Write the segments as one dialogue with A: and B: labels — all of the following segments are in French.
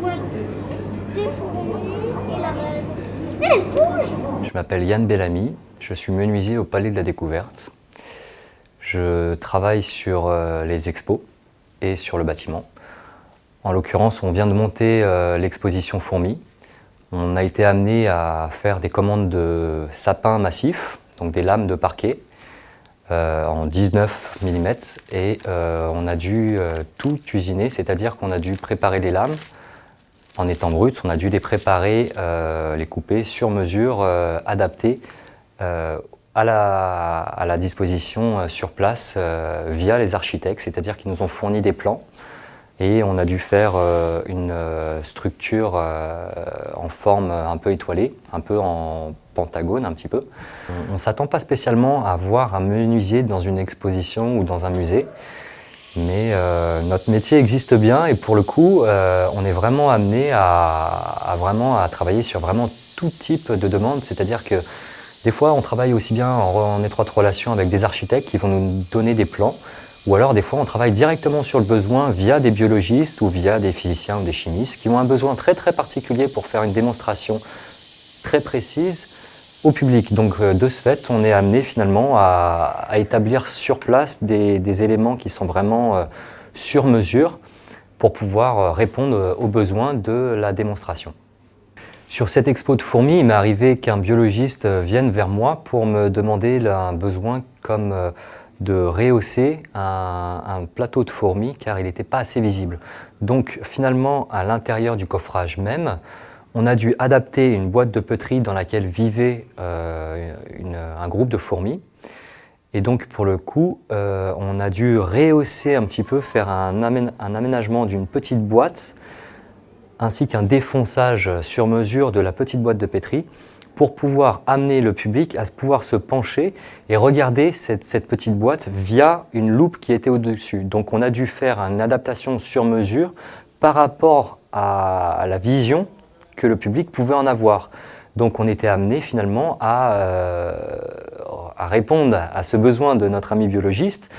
A: vois des fourmis et la reine. Elle bouge!
B: Je m'appelle Yann Bellamy, je suis menuisier au Palais de la Découverte. Je travaille sur les expos et sur le bâtiment. En l'occurrence, on vient de monter l'exposition Fourmis. On a été amené à faire des commandes de sapins massifs, donc des lames de parquet, en 19 mm et on a dû tout usiner, c'est-à-dire qu'on a dû préparer les lames en étant brutes, on a dû les préparer, les couper sur mesure, adaptées à la disposition sur place via les architectes, c'est-à-dire qu'ils nous ont fourni des plans et on a dû faire une structure en forme un peu étoilée, un peu en pentagone un petit peu. On ne s'attend pas spécialement à voir un menuisier dans une exposition ou dans un musée, mais notre métier existe bien et pour le coup, on est vraiment amené à travailler sur vraiment tout type de demande, c'est-à-dire que des fois, on travaille aussi bien en étroite relation avec des architectes qui vont nous donner des plans, ou alors des fois, on travaille directement sur le besoin via des biologistes ou via des physiciens ou des chimistes qui ont un besoin très très particulier pour faire une démonstration très précise au public. Donc de ce fait, on est amené finalement à établir sur place des éléments qui sont vraiment sur mesure pour pouvoir répondre aux besoins de la démonstration. Sur cette expo de fourmis, il m'est arrivé qu'un biologiste vienne vers moi pour me demander un besoin comme de rehausser un plateau de fourmis car il n'était pas assez visible. Donc finalement, à l'intérieur du coffrage même, on a dû adapter une boîte de poterie dans laquelle vivait un groupe de fourmis. Et donc pour le coup, on a dû rehausser un petit peu, faire un aménagement d'une petite boîte ainsi qu'un défonçage sur mesure de la petite boîte de pétri pour pouvoir amener le public à pouvoir se pencher et regarder cette petite boîte via une loupe qui était au-dessus. Donc on a dû faire une adaptation sur mesure par rapport à la vision que le public pouvait en avoir. Donc on était amené finalement à répondre à ce besoin de notre ami biologiste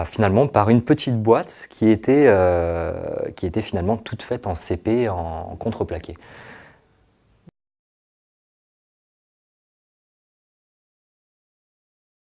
B: finalement par une petite boîte qui était finalement toute faite en CP, en contreplaqué.